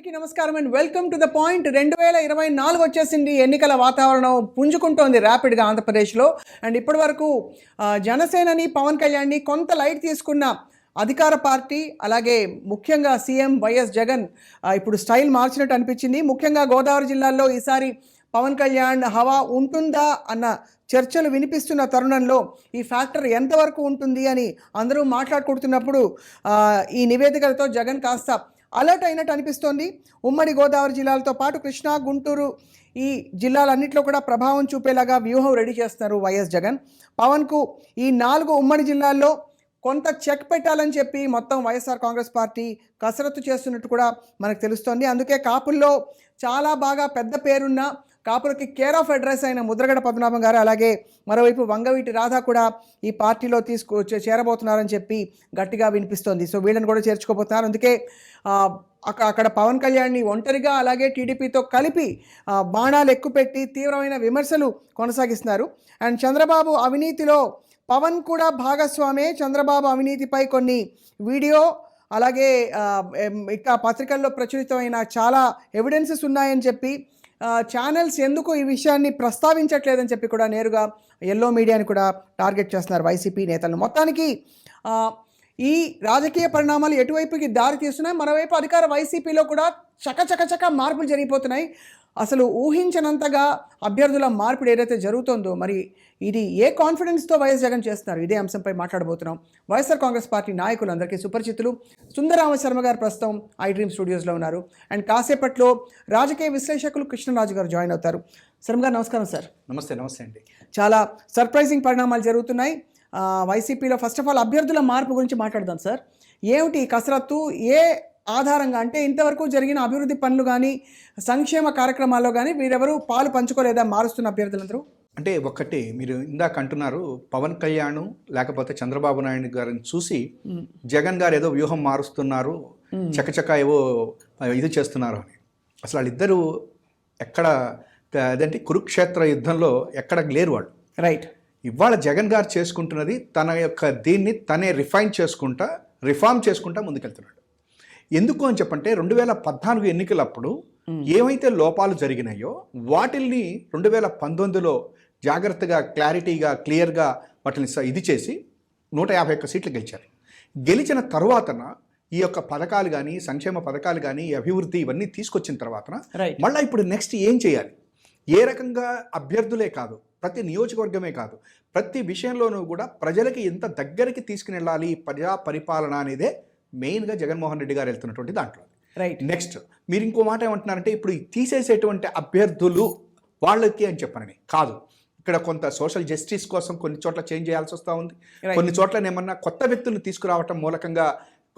అందరికీ నమస్కారం and welcome to the point. 2024 వచ్చేసింది. ఎన్నికల వాతావరణం పుంజుకుంటోంది ర్యాపిడ్గా ఆంధ్రప్రదేశ్లో. అండ్ ఇప్పటి వరకు జనసేనని, పవన్ కళ్యాణ్ని కొంత లైట్ తీసుకున్న అధికార పార్టీ, అలాగే ముఖ్యంగా సీఎం వైఎస్ జగన్ ఇప్పుడు స్టైల్ మార్చినట్టు అనిపించింది. ముఖ్యంగా గోదావరి జిల్లాలో ఈసారి పవన్ కళ్యాణ్ హవా ఉంటుందా అన్న చర్చలు వినిపిస్తున్న తరుణంలో ఈ ఫ్యాక్టర్ ఎంతవరకు ఉంటుంది అని అందరూ మాట్లాడుకుంటున్నప్పుడు ఈ నివేదికలతో జగన్ కాస్త అలర్ట్ అయినట్టు అనిపిస్తోంది. ఉమ్మడి గోదావరి జిల్లాలతో పాటు కృష్ణా, గుంటూరు ఈ జిల్లాలన్నింటిలో కూడా ప్రభావం చూపేలాగా వ్యూహం రెడీ చేస్తున్నారు వైఎస్ జగన్. పవన్కు ఈ 4 ఉమ్మడి జిల్లాల్లో కొంత చెక్ పెట్టాలని చెప్పి మొత్తం వైఎస్ఆర్ కాంగ్రెస్ పార్టీ కసరత్తు చేస్తున్నట్టు కూడా మనకు తెలుస్తోంది. అందుకే కాపుల్లో చాలా బాగా పెద్ద పేరున్న, కాపులకి కేర్ ఆఫ్ అడ్రస్ అయిన ముద్రగడ పద్మనాభం గారు, అలాగే మరోవైపు వంగవీటి రాధా కూడా ఈ పార్టీలో చేరబోతున్నారని చెప్పి గట్టిగా వినిపిస్తోంది. సో వీళ్ళని కూడా చేర్చుకోబోతున్నారు. అందుకే అక్కడ పవన్ కళ్యాణ్ని ఒంటరిగా, అలాగే టీడీపీతో కలిపి బాణాలు ఎక్కుపెట్టి తీవ్రమైన విమర్శలు కొనసాగిస్తున్నారు. అండ్ చంద్రబాబు అవినీతిలో పవన్ కూడా భాగస్వామే. చంద్రబాబు అవినీతిపై కొన్ని వీడియో, అలాగే ఇక పత్రికల్లో ప్రచురితమైన చాలా ఎవిడెన్సెస్ ఉన్నాయని చెప్పి ఛానల్స్ ఎందుకు ఈ విషయాన్ని ప్రస్తావించట్లేదని చెప్పి కూడా నేరుగా ఎల్లో మీడియాని కూడా టార్గెట్ చేస్తున్నారు వైసీపీ నేతలను. మొత్తానికి ఈ రాజకీయ పరిణామాలు ఎటువైపుకి దారి తీస్తున్నాయి. మరోవైపు అధికార వైసీపీలో కూడా చకచక మార్పులు జరిగిపోతున్నాయి. అసలు ఊహించనంతగా అభ్యర్థుల మార్పిడి ఏదైతే జరుగుతుందో, మరి ఇది ఏ కాన్ఫిడెన్స్తో వైఎస్ జగన్ చేస్తున్నారు, ఇదే అంశంపై మాట్లాడబోతున్నాం. వైఎస్ఆర్ కాంగ్రెస్ పార్టీ నాయకులందరికీ సుపరిచితులు సుందరరామ శర్మ గారు ప్రస్తుతం ఐ డ్రీమ్ స్టూడియోస్లో ఉన్నారు. అండ్ కాసేపట్లో రాజకీయ విశ్లేషకులు కృష్ణరాజు గారు జాయిన్ అవుతారు. శర్మ గారు నమస్కారం సార్. నమస్తే అండి. చాలా సర్ప్రైజింగ్ పరిణామాలు జరుగుతున్నాయి వైసీపీలో. ఫస్ట్ ఆఫ్ ఆల్ అభ్యర్థుల మార్పు గురించి మాట్లాడదాం సార్. ఏమిటి కసరత్తు, ఏ ఆధారంగా? అంటే ఇంతవరకు జరిగిన అభివృద్ధి పనులు కానీ, సంక్షేమ కార్యక్రమాల్లో కానీ వీరెవరూ పాలు పంచుకోలేదా మారుస్తున్న అభ్యర్థులందరూ? అంటే ఒకటి మీరు ఇందాక అంటున్నారు, పవన్ కళ్యాణ్ లేకపోతే చంద్రబాబు నాయుడు గారిని చూసి జగన్ గారు ఏదో వ్యూహం మారుస్తున్నారు, చకచక ఏవో ఇది చేస్తున్నారు అని. అసలు వాళ్ళిద్దరూ ఎక్కడ అదేంటి కురుక్షేత్ర యుద్ధంలో ఎక్కడ లేరు వాళ్ళు. రైట్. ఇవాళ జగన్ గారు చేసుకుంటున్నది తన యొక్క దీన్ని తనే రిఫార్మ్ చేసుకుంటా ముందుకెళ్తున్నాడు. ఎందుకు అని చెప్పంటే 2014 ఎన్నికలప్పుడు ఏవైతే లోపాలు జరిగినాయో వాటిల్ని 2019లో జాగ్రత్తగా, క్లారిటీగా, క్లియర్గా వాటిని ఇది చేసి 151 సీట్లు గెలిచారు. గెలిచిన తర్వాతన ఈ యొక్క పథకాలు కానీ, సంక్షేమ పథకాలు కానీ, అభివృద్ధి ఇవన్నీ తీసుకొచ్చిన తర్వాతన మళ్ళీ ఇప్పుడు నెక్స్ట్ ఏం చేయాలి, ఏ రకంగా అభ్యర్థులే కాదు, ప్రతి నియోజకవర్గమే కాదు, ప్రతి విషయంలోనూ కూడా ప్రజలకి ఎంత దగ్గరికి తీసుకుని వెళ్ళాలి ప్రజా పరిపాలన అనేదే మెయిన్గా జగన్మోహన్ రెడ్డి గారు వెళ్తున్నటువంటి దాంట్లో. రైట్. నెక్స్ట్ మీరు ఇంకో మాట ఏమంటున్నారంటే, ఇప్పుడు తీసేసేటువంటి అభ్యర్థులు వాళ్ళకి అని చెప్పనని కాదు, ఇక్కడ కొంత సోషల్ జస్టిస్ కోసం కొన్ని చోట్ల చేంజ్ చేయాల్సి వస్తూ ఉంది. కొన్ని చోట్ల ఏమన్నా కొత్త వ్యక్తులను తీసుకురావటం మూలకంగా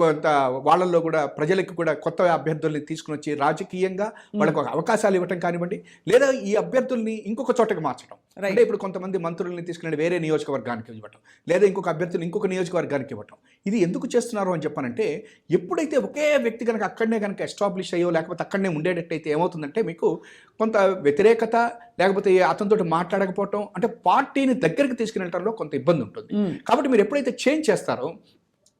కొంత వాళ్ళల్లో కూడా ప్రజలకు కూడా కొత్త అభ్యర్థుల్ని తీసుకుని వచ్చి రాజకీయంగా వాళ్ళకు అవకాశాలు ఇవ్వటం కానివ్వండి, లేదా ఈ అభ్యర్థుల్ని ఇంకొక చోటకి మార్చడం. అంటే ఇప్పుడు కొంతమంది మంత్రుల్ని తీసుకుని వేరే నియోజకవర్గానికి ఇవ్వటం, లేదా ఇంకొక అభ్యర్థులు ఇంకొక నియోజకవర్గానికి ఇవ్వటం. ఇది ఎందుకు చేస్తున్నారు అని చెప్పానంటే, ఎప్పుడైతే ఒకే వ్యక్తి కనుక అక్కడనే కనుక ఎస్టాబ్లిష్ అయ్యో లేకపోతే అక్కడనే ఉండేటట్టయితే ఏమవుతుందంటే, మీకు కొంత వ్యతిరేకత, లేకపోతే అతనితో మాట్లాడకపోవటం, అంటే పార్టీని దగ్గరికి తీసుకుని కొంత ఇబ్బంది ఉంటుంది. కాబట్టి మీరు ఎప్పుడైతే చేంజ్ చేస్తారో,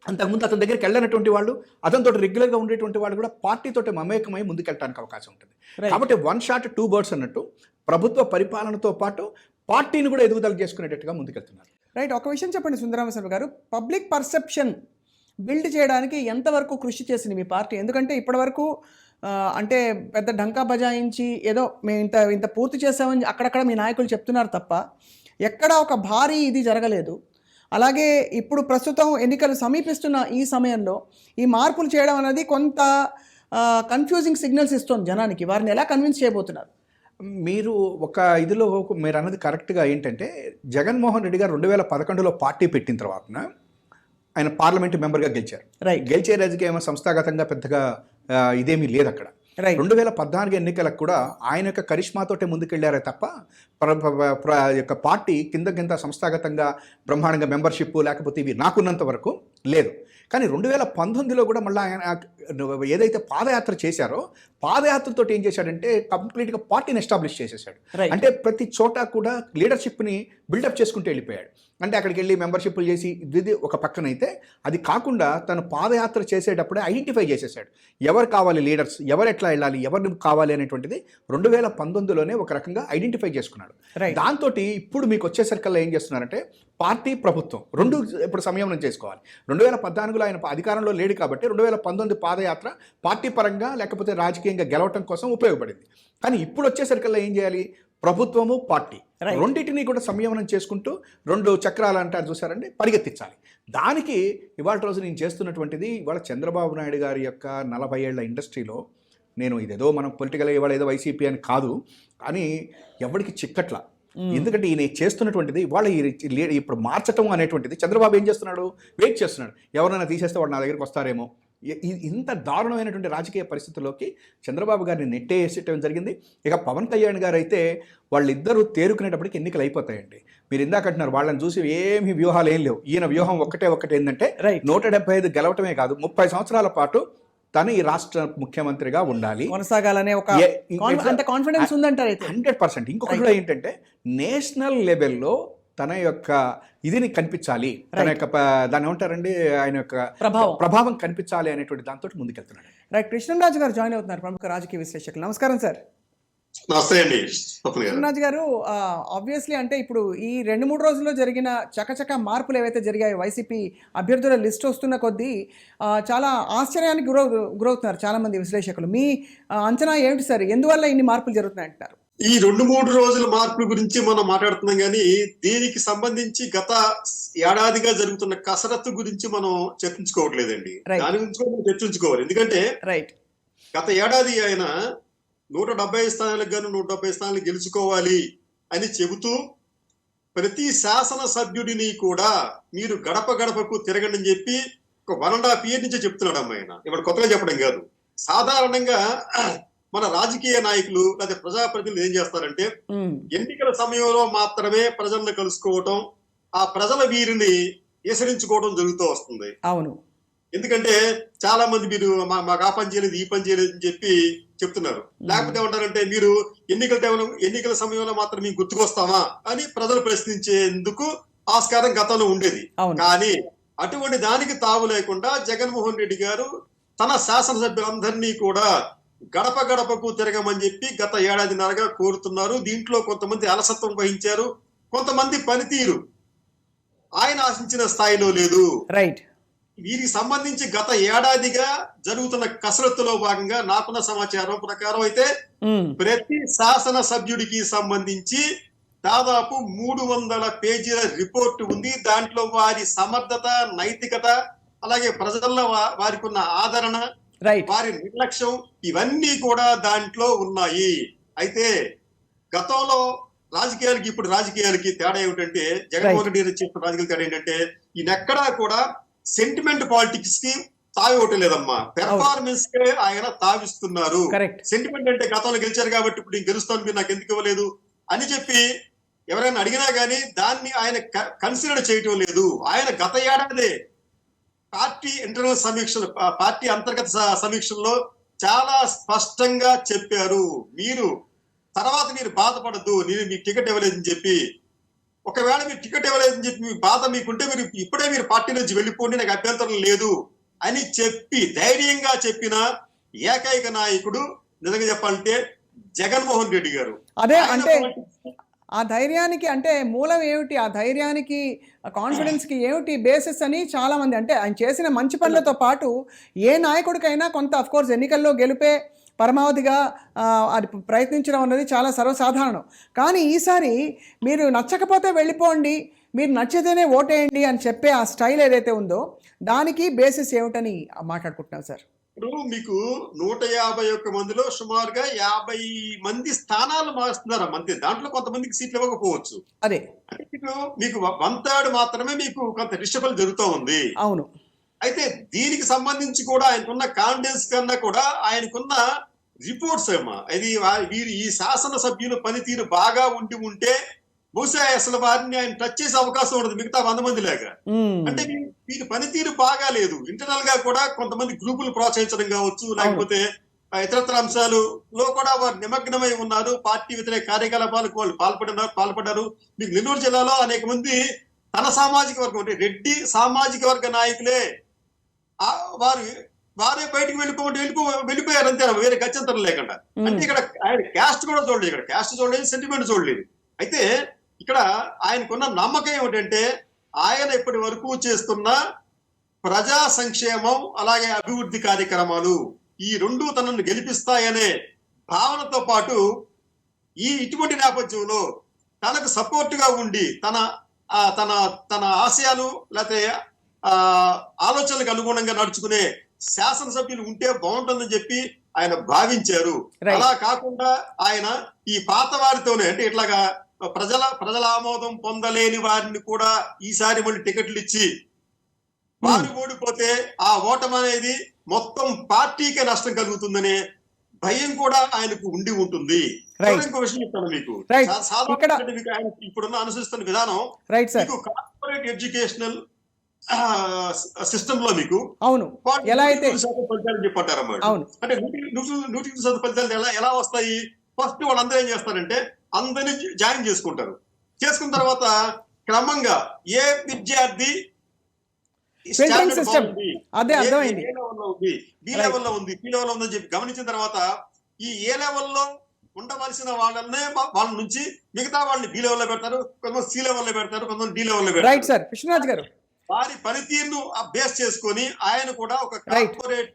అంతకుముందు అతని దగ్గరికి వెళ్ళినటువంటి వాళ్ళు, అతనితో రెగ్యులర్గా ఉండేటువంటి వాళ్ళు కూడా పార్టీతో మమేకమై ముందుకెళ్ళడానికి అవకాశం ఉంటుంది. కాబట్టి 1 షాట్ 2 బర్డ్స్ అన్నట్టు ప్రభుత్వ పరిపాలనతో పాటు పార్టీని కూడా ఎదుగుదల చేసుకునేటట్టుగా ముందుకెళ్తున్నారు. రైట్. ఒక విషయం చెప్పండి సుందరరామశర్మ గారు, పబ్లిక్ పర్సెప్షన్ బిల్డ్ చేయడానికి ఎంతవరకు కృషి చేసింది మీ పార్టీ? ఎందుకంటే ఇప్పటివరకు అంటే పెద్ద ఢంకా బజాయించి ఏదో మేము ఇంత పూర్తి చేసామని అక్కడక్కడ మీ నాయకులు చెప్తున్నారు తప్ప ఎక్కడా ఒక భారీ ఇది జరగలేదు. అలాగే ఇప్పుడు ప్రస్తుతం ఎన్నికలు సమీపిస్తున్న ఈ సమయంలో ఈ మార్పులు చేయడం అనేది కొంత కన్ఫ్యూజింగ్ సిగ్నల్స్ ఇస్తుంది జనానికి. వారిని ఎలా కన్విన్స్ చేయబోతున్నారు? మీరు ఒక ఇదిలో మీరు అన్నది కరెక్ట్గా ఏంటంటే, జగన్మోహన్ రెడ్డి గారు 2011లో పార్టీ పెట్టిన తర్వాత ఆయన పార్లమెంటు మెంబర్గా గెలిచారు. గెలిచే రాజకీయ సంస్థాగతంగా పెద్దగా ఇదేమీ లేదు అక్కడ. 2014 ఎన్నికలకు కూడా ఆయన యొక్క కరిష్మాతోటే ముందుకెళ్లారే తప్ప యొక్క పార్టీ కింద సంస్థాగతంగా బ్రహ్మాండంగా మెంబర్షిప్ లేకపోతే ఇవి నాకున్నంత వరకు లేదు. కానీ 2019లో కూడా మళ్ళీ ఆయన ఏదైతే పాదయాత్ర చేశారో, పాదయాత్రతో ఏం చేశాడంటే కంప్లీట్గా పార్టీని ఎస్టాబ్లిష్ చేసేసాడు. అంటే ప్రతి చోట కూడా లీడర్షిప్ని బిల్డప్ చేసుకుంటూ వెళ్ళిపోయాడు. అంటే అక్కడికి వెళ్ళి మెంబర్షిప్లు చేసి ఇది ఒక పక్కనైతే, అది కాకుండా తను పాదయాత్ర చేసేటప్పుడే ఐడెంటిఫై చేసేసాడు ఎవరు కావాలి లీడర్స్, ఎవరు ఎట్లా వెళ్ళాలి, ఎవరు కావాలి అనేటువంటిది 2019లోనే ఒక రకంగా ఐడెంటిఫై చేసుకున్నాడు. దాంతో ఇప్పుడు మీకు వచ్చేసరికల్లా ఏం చేస్తున్నారంటే పార్టీ ప్రభుత్వం రెండు ఇప్పుడు సంయమనం చేసుకోవాలి. 2014లో ఆయన అధికారంలో లేడు కాబట్టి 2019 పాదయాత్ర పార్టీ పరంగా లేకపోతే రాజకీయంగా గెలవటం కోసం ఉపయోగపడింది. కానీ ఇప్పుడు వచ్చేసరికల్లా ఏం చేయాలి, ప్రభుత్వము పార్టీ రెండింటినీ కూడా సంయమనం చేసుకుంటూ 2 చక్రాలు అంటారు చూసారండి, పరిగెత్తించాలి. దానికి ఇవాళ రోజు నేను చేస్తున్నటువంటిది, ఇవాళ చంద్రబాబు నాయుడు గారి యొక్క 40 ఏళ్ల ఇండస్ట్రీలో నేను ఇదేదో మనం పొలిటికల్గా ఇవాళ ఏదో వైసీపీ అని కాదు అని ఎవరికి చిక్కట్ల. ఎందుకంటే ఈయన చేస్తున్నటువంటిది ఇవాళ ఇప్పుడు మార్చటం అనేటువంటిది చంద్రబాబు ఏం చేస్తున్నాడు, వెయిట్ చేస్తున్నాడు, ఎవరైనా తీసేస్తే వాడు నా దగ్గరికి వస్తారేమో. ఇంత దారుణమైనటువంటి రాజకీయ పరిస్థితుల్లోకి చంద్రబాబు గారిని నెట్టేసేయటం జరిగింది. ఇక పవన్ కళ్యాణ్ గారు అయితే వాళ్ళిద్దరూ తేరుకునేటప్పటికి ఎన్నికలు అయిపోతాయండి. మీరు ఇందాక అంటున్నారు వాళ్ళని చూసి ఏమి వ్యూహాలు ఏం లేవు. ఈయన వ్యూహం ఒకటే ఏంటంటే 175 గెలవటమే కాదు, 30 సంవత్సరాల పాటు తను ఈ రాష్ట్ర ముఖ్యమంత్రిగా ఉండాలి, కొనసాగాలనే ఒక కాన్ఫిడెన్స్ ఉందంటారు. 100%. ఇంకొకటి కూడా ఏంటంటే నేషనల్ లెవెల్లో తన యొక్క ఇదిని కనిపించాలి, తన యొక్క దాన్ని ఏమంటారండి, ఆయన యొక్క ప్రభావం కనిపించాలి అనేటువంటి దాంతో ముందుకెళ్తున్నాడు. రైట్, కృష్ణరాజు గారు జాయిన్ అవుతున్నారు, ప్రముఖ రాజకీయ విశ్లేషకులు. నమస్కారం సార్. నమస్తే అండి కృష్ణరాజు గారు. ఆబ్వియస్లీ అంటే ఇప్పుడు ఈ 2-3 రోజుల్లో జరిగిన చకచక మార్పులు ఏవైతే జరిగాయో, వైసీపీ అభ్యర్థుల లిస్ట్ వస్తున్న కొద్దీ చాలా ఆశ్చర్యానికి గురవుతున్నారు చాలా మంది విశ్లేషకులు. మీ అంచనా ఏమిటి సార్, ఎందువల్ల ఇన్ని మార్పులు జరుగుతున్నాయి అంటున్నారు? ఈ 2-3 రోజుల మార్పుల గురించి మనం మాట్లాడుతున్నాం కానీ దీనికి సంబంధించి గత ఏడాదిగా జరుగుతున్న కసరత్తు గురించి మనం చర్చించుకోవట్లేదండి. దాని గురించి మనం చర్చించుకోవాలి. ఎందుకంటే గత ఏడాది ఆయన 175 స్థానాలకు గాను 170 స్థానాలు గెలుచుకోవాలి అని చెబుతూ ప్రతి శాసన సభ్యుడిని కూడా మీరు గడప గడపకు తిరగండి అని చెప్పి ఒక 1.5 year నుంచి చెప్తున్నాడు అమ్మాయన. ఇప్పుడు కొత్తగా చెప్పడం కాదు. సాధారణంగా మన రాజకీయ నాయకులు లేదా ప్రజాప్రతినిధులు ఏం చేస్తారంటే ఎన్నికల సమయంలో మాత్రమే ప్రజలను కలుసుకోవటం, ఆ ప్రజల వీరిని ఏసరించుకోవడం జరుగుతూ వస్తుంది. అవును. ఎందుకంటే చాలా మంది మీరు మాకు ఆ పని చేయలేదు, ఈ పని చేయలేదు అని చెప్పి చెప్తున్నారు. లేకపోతే ఏమంటారంటే మీరు ఎన్నికల సమయంలో మాత్రం మీకు గుర్తుకొస్తామా అని ప్రజలు ప్రశ్నించేందుకు ఆస్కారం గతంలో ఉండేది. కానీ అటువంటి దానికి తావు లేకుండా జగన్మోహన్ రెడ్డి గారు తన శాసనసభ్యులందరినీ కూడా గడప గడపకు తిరగమని చెప్పి గత ఏడాదిన్నరగా కోరుతున్నారు. దీంట్లో కొంతమంది అలసత్వం వహించారు, కొంతమంది పనితీరు ఆయన ఆశించిన స్థాయిలో లేదు. రైట్. వీరికి సంబంధించి గత ఏడాదిగా జరుగుతున్న కసరత్తులో భాగంగా నాకున్న సమాచారం ప్రకారం అయితే ప్రతి శాసన సభ్యుడికి సంబంధించి దాదాపు 300 పేజీల రిపోర్టు ఉంది. దాంట్లో వారి సమర్థత, నైతికత, అలాగే ప్రజల్లో వారికి ఉన్న ఆదరణ, వారి నిర్లక్ష్యం, ఇవన్నీ కూడా దాంట్లో ఉన్నాయి. అయితే గతంలో రాజకీయాలకి ఇప్పుడు రాజకీయాలకి తేడా ఏమిటంటే, జగన్మోహన్ రెడ్డి చేసిన రాజకీయాల తేడా ఏంటంటే ఈయన కూడా సెంటిమెంట్ పాలిటిక్స్ కి తావివ్వటం లేదమ్మా, పెర్ఫార్మెన్స్ కే ఆయన తావిస్తున్నారు. సెంటిమెంట్ అంటే గతంలో గెలిచారు కాబట్టి ఇప్పుడు నేను గెలుస్తాను, మీరు నాకు ఎందుకు ఇవ్వలేదు అని చెప్పి ఎవరైనా అడిగినా గానీ దాన్ని ఆయన కన్సిడర్ చేయటం లేదు. ఆయన గత ఏడాదే పార్టీ ఇంటర్నల్ సమీక్షలు, పార్టీ అంతర్గత సమీక్షల్లో చాలా స్పష్టంగా చెప్పారు, మీరు బాధపడద్దు, నేను మీకు టికెట్ ఇవ్వలేదని చెప్పి. ఒకవేళ మీరు టికెట్ ఇవ్వలేదని చెప్పి మీ బాధ మీకుంటే మీరు పార్టీ నుంచి వెళ్ళిపోండి, నాకు అభ్యంతరం లేదు అని చెప్పి ధైర్యంగా చెప్పిన ఏకైక నాయకుడు నిజంగా చెప్పాలంటే జగన్మోహన్ రెడ్డి గారు. అదే అంటే ఆ ధైర్యానికి అంటే మూలం ఏమిటి, ఆ ధైర్యానికి కాన్ఫిడెన్స్కి ఏమిటి బేసిస్ అని చాలామంది, అంటే ఆయన చేసిన మంచి పనులతో పాటు ఏ నాయకుడికైనా కొంత అఫ్కోర్స్ ఎన్నికల్లో గెలిపే పరమావధిగా అది ప్రయత్నించడం అన్నది చాలా సర్వసాధారణం. కానీ ఈసారి మీరు నచ్చకపోతే వెళ్ళిపోండి, మీరు నచ్చితేనే ఓటేయండి అని చెప్పే ఆ స్టైల్ ఏదైతే ఉందో దానికి బేసిస్ ఏమిటని మాట్లాడుకుంటున్నాం సార్. ఇప్పుడు మీకు 151 మందిలో సుమారుగా 50 మంది స్థానాలు మారుస్తున్నారు మంది. దాంట్లో కొంతమందికి సీట్లు ఇవ్వకపోవచ్చు. అదే మీకు 1/3 మాత్రమే మీకు కొంత రిషబుల్ జరుగుతూ ఉంది. అవును. అయితే దీనికి సంబంధించి కూడా ఆయనకున్న కాన్ఫిడెన్స్ కన్నా కూడా ఆయనకున్న రిపోర్ట్స్ ఏమో అది వీరు ఈ శాసన సభ్యుల పనితీరు బాగా ఉంటే బహుశా అసలు వారిని ఆయన టచ్ చేసే అవకాశం ఉండదు మిగతా 100 మంది లాగా. అంటే వీరి పనితీరు బాగా లేదు. ఇంటర్నల్ గా కూడా కొంతమంది గ్రూపులు ప్రోత్సహించడం కావచ్చు, లేకపోతే ఇతరత్ర అంశాలలో కూడా వారు నిమగ్నమై ఉన్నారు. పార్టీ వ్యతిరేక కార్యకలాపాలకు వాళ్ళు పాల్పడ్డారు. మీకు నెల్లూరు జిల్లాలో అనేక మంది తన సామాజిక వర్గం అంటే రెడ్డి సామాజిక వర్గ నాయకులే వారే బయటకు వెళ్ళిపోయారు అంతే, వేరే గత్యంతరం లేకుండా. అంటే ఇక్కడ ఆయన క్యాస్ట్ కూడా చూడలేదు, ఇక్కడ క్యాస్ట్ చూడలేదు, సెంటిమెంట్ చూడలేదు. అయితే ఇక్కడ ఆయనకున్న నమ్మకం ఏమిటంటే ఆయన ఇప్పటి వరకు చేస్తున్న ప్రజా సంక్షేమం అలాగే అభివృద్ధి కార్యక్రమాలు ఈ రెండు తనను గెలిపిస్తాయనే భావనతో పాటు ఇటువంటి నేపథ్యంలో తనకు సపోర్ట్ గా ఉండి తన తన తన ఆశయాలు లేకపోతే ఆలోచనలకు అనుగుణంగా నడుచుకునే శాసనసభ్యులు ఉంటే బాగుంటుందని చెప్పి ఆయన భావించారు. అలా కాకుండా ఆయన ఈ పాత వారితోనే అంటే ఇట్లాగా ప్రజల ఆమోదం పొందలేని వారిని కూడా ఈసారి మళ్ళీ టికెట్లు ఇచ్చి వారు ఓడిపోతే ఆ ఓటమి అనేది మొత్తం పార్టీకే నష్టం కలుగుతుందనే భయం కూడా ఆయనకు ఉండి ఉంటుంది. ఇంకో విషయం చెప్తాను మీకు, సాధారణ ఆయన ఇప్పుడున్న అనుసరిస్తున్న విధానం మీకు కార్పొరేట్ ఎడ్యుకేషనల్ సిస్టమ్ లో మీకు అవును ఎలా అయితే ఫలితాలు చెప్పంటారన్నమాట. అంటే 100% ఫలితాలు ఎలా వస్తాయి? ఫస్ట్ వాళ్ళందరూ ఏం చేస్తారంటే అందరినీ జాయిన్ చేసుకుంటారు. చేసుకున్న తర్వాత క్రమంగా ఏ విద్యార్థి అదే అర్థమైంది బి లెవెల్లో ఉంది సి లెవెల్లో ఉందని చెప్పి గమనించిన తర్వాత ఈ ఏ లెవెల్లో ఉండవలసిన వాళ్ళ నుంచి మిగతా వాళ్ళని బి లెవెల్లో పెడతారు, కొంతమంది సి లెవెల్లో పెడతారు, కొంతమంది డి లెవెల్లో పెడతారు. వారి పనితీరును బేస్ చేసుకొని ఆయన కూడా ఒక కార్పొరేట్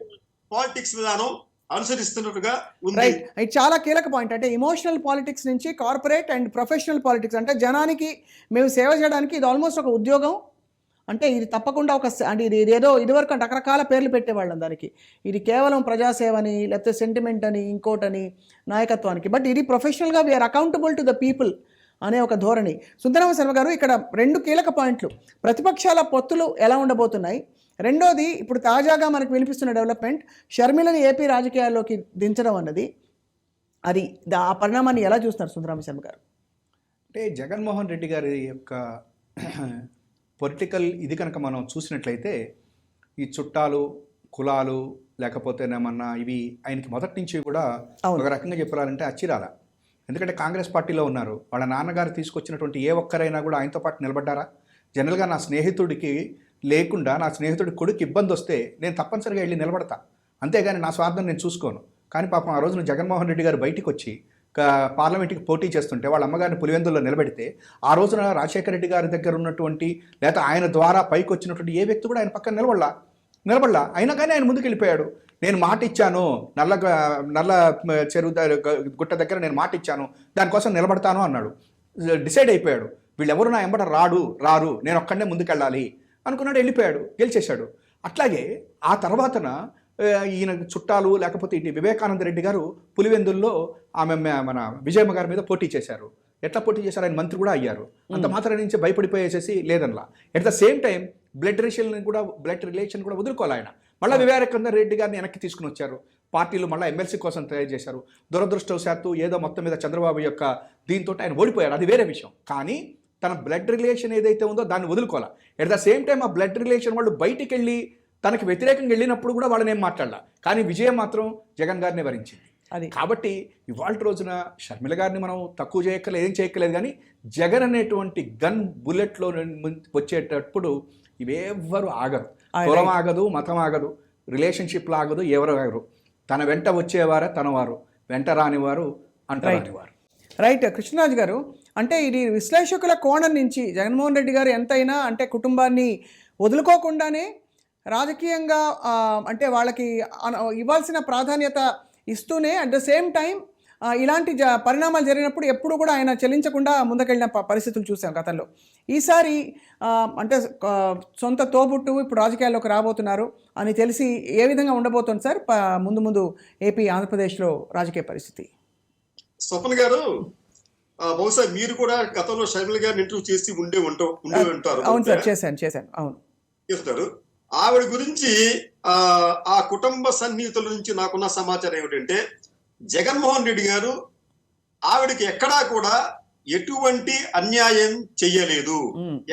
పాలిటిక్స్ విధానం అనుసరిస్తున్నట్టుగా ఉంది. ఇది చాలా కీలక పాయింట్. అంటే ఇమోషనల్ పాలిటిక్స్ నుంచి కార్పొరేట్ అండ్ ప్రొఫెషనల్ పాలిటిక్స్, అంటే జనానికి మేము సేవ చేయడానికి ఇది ఆల్మోస్ట్ ఒక ఉద్యోగం. అంటే ఇది తప్పకుండా అంటే ఇది ఏదో ఇదివరకు రకరకాల పేర్లు పెట్టేవాళ్ళం దానికి. ఇది కేవలం ప్రజాసేవని లేకపోతే సెంటిమెంట్ అని ఇంకోటని నాయకత్వానికి, బట్ ఇది ప్రొఫెషనల్గా we are accountable to the people అనే ఒక ధోరణి. సుందరరామ శర్మ గారు, ఇక్కడ 2 కీలక పాయింట్లు. ప్రతిపక్షాల పొత్తులు ఎలా ఉండబోతున్నాయి, రెండోది ఇప్పుడు తాజాగా మనకు వినిపిస్తున్న డెవలప్మెంట్ షర్మిలని ఏపీ రాజకీయాల్లోకి దించడం అన్నది, అది ఆ పరిణామాన్ని ఎలా చూస్తున్నారు సుందరరామ శర్మ గారు? అంటే జగన్మోహన్ రెడ్డి గారి యొక్క పొలిటికల్ ఇది కనుక మనం చూసినట్లయితే ఈ చుట్టాలు కులాలు లేకపోతే ఏమన్నా ఇవి ఆయనకి మొదటి నుంచి కూడా ఒక రకంగా చెప్పాలంటే అచ్చిరాల. ఎందుకంటే కాంగ్రెస్ పార్టీలో ఉన్నారు, వాళ్ళ నాన్నగారు తీసుకొచ్చినటువంటి ఏ ఒక్కరైనా కూడా ఆయనతో పాటు నిలబడ్డారా? జనరల్గా నా స్నేహితుడికి లేకుండా నా స్నేహితుడి కొడుకు ఇబ్బంది వస్తే నేను తప్పనిసరిగా వెళ్ళి నిలబడతా, అంతేగాని నా స్వార్థం నేను చూసుకోను. కానీ పాపం ఆ రోజున జగన్మోహన్ రెడ్డి గారు బయటికి వచ్చి పార్లమెంట్కి పోటీ చేస్తుంటే వాళ్ళ అమ్మగారిని పులివెందుల్లో నిలబెడితే ఆ రోజున రాజశేఖర రెడ్డి గారి దగ్గర ఉన్నటువంటి లేదా ఆయన ద్వారా పైకి వచ్చినటువంటి ఏ వ్యక్తి కూడా ఆయన పక్కన నిలబడలా. అయినా కానీ ఆయన ముందుకు వెళ్ళిపోయాడు. నేను మాట ఇచ్చాను, నల్ల చెరువు గుట్ట దగ్గర నేను మాట ఇచ్చాను, దానికోసం నిలబడతాను అన్నాడు. డిసైడ్ అయిపోయాడు, వీళ్ళెవరు నా ఎంబట రారు, నేను ఒక్కడే ముందుకెళ్ళాలి అనుకున్నాడు, వెళ్ళిపోయాడు, గెలిచేశాడు. అట్లాగే ఆ తర్వాతన ఈయన చుట్టాలు లేకపోతే ఇటు వివేకానంద రెడ్డి గారు పులివెందుల్లో ఆమె మన విజయమ్మ గారి మీద పోటీ చేశారు. ఎట్లా పోటీ చేశారు? ఆయన మంత్రి కూడా అయ్యారు. అంత మాత్రం నుంచి భయపడిపోయేసేసి లేదనలా. At the same time blood relation కూడా వదులుకోవాలి ఆయన. మళ్ళీ వివేకానంద రెడ్డి గారిని వెనక్కి తీసుకుని వచ్చారు. పార్టీలు మళ్ళీ ఎమ్మెల్సీ కోసం తయారు చేశారు. దురదృష్టవశాత్తు ఏదో మొత్తం మీద చంద్రబాబు యొక్క దీంతో ఆయన ఓడిపోయాడు, అది వేరే విషయం. కానీ తన బ్లడ్ రిలేషన్ ఏదైతే ఉందో దాన్ని వదులుకోవాలి. ఎట్ ద సేమ్ టైం ఆ బ్లడ్ రిలేషన్ వాళ్ళు బయటికి వెళ్ళి తనకి వ్యతిరేకంగా వెళ్ళినప్పుడు కూడా వాళ్ళని ఏం మాట్లాడాల. కానీ విజయం మాత్రం జగన్ గారిని వరించింది. అది కాబట్టి ఇవాళ రోజున షర్మిల గారిని మనం తక్కువ చేయక్కలేదు, ఏం చేయక్కలేదు. కానీ జగన్ అనేటువంటి గన్ బుల్లెట్లో వచ్చేటప్పుడు ఇవేవ్వరు ఆగరు. కులం ఆగదు, మతం ఆగదు, రిలేషన్షిప్లు ఆగదు, ఎవరు ఆగరు. తన వెంట వచ్చేవారే తనవారు, వెంట రానివారు అంటరానివారు. రైట్ కృష్ణరాజు గారు, అంటే ఇది విశ్లేషకుల కోణం నుంచి జగన్మోహన్ రెడ్డి గారు ఎంతైనా అంటే కుటుంబాన్ని వదులుకోకుండానే రాజకీయంగా అంటే వాళ్ళకి ఇవ్వాల్సిన ప్రాధాన్యత ఇస్తూనే అట్ ద సేమ్ టైం ఇలాంటి పరిణామాలు జరిగినప్పుడు ఎప్పుడు కూడా ఆయన చెల్లించకుండా ముందుకెళ్ళిన పరిస్థితులు చూసాం గతంలో. ఈసారి అంటే సొంత తోబుట్టు ఇప్పుడు రాజకీయాల్లోకి రాబోతున్నారు అని తెలిసి ఏ విధంగా ఉండబోతుంది సార్ ముందు ఏపీ ఆంధ్రప్రదేశ్లో రాజకీయ పరిస్థితి? స్వప్న గారు, బహుశా మీరు కూడా గతంలో షర్మిల గారిని ఇంటర్వ్యూ చేసి ఉండే ఉంటారు. అవును సార్, చేశాను. అవును, చేస్తారు. ఆవిడ గురించి ఆ కుటుంబ సన్నిహితుల నుంచి నాకున్న సమాచారం ఏమిటంటే జగన్మోహన్ రెడ్డి గారు ఆవిడకి ఎక్కడా కూడా ఎటువంటి అన్యాయం చెయ్యలేదు,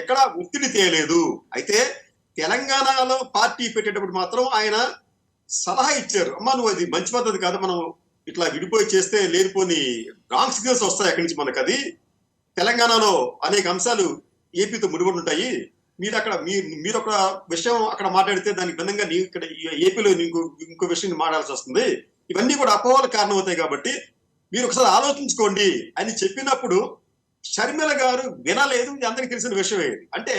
ఎక్కడా ఒత్తిడి తేయలేదు. అయితే తెలంగాణలో పార్టీ పెట్టేటప్పుడు మాత్రం ఆయన సలహా ఇచ్చారు, అమ్మా నువ్వు అది మంచి పద్ధతి కాదు, మనం ఇట్లా విడిపోయి చేస్తే లేనిపోని రాంగ్ సిగ్నల్స్ వస్తాయి అక్కడి నుంచి మనకు. అది తెలంగాణలో అనేక అంశాలు ఏపీతో ముడిపడి ఉంటాయి. మీరు అక్కడ మీరు ఒక విషయం అక్కడ మాట్లాడితే దానికి భిన్నంగా నీ ఇక్కడ ఏపీలో నీకు ఇంకో విషయం మాట్లాడాల్సి వస్తుంది. ఇవన్నీ కూడా అపోహలకు కారణం అవుతాయి కాబట్టి మీరు ఒకసారి ఆలోచించుకోండి అని చెప్పినప్పుడు షర్మిల గారు వినలేదు. ఇది అందరికీ తెలిసిన విషయమే. అంటే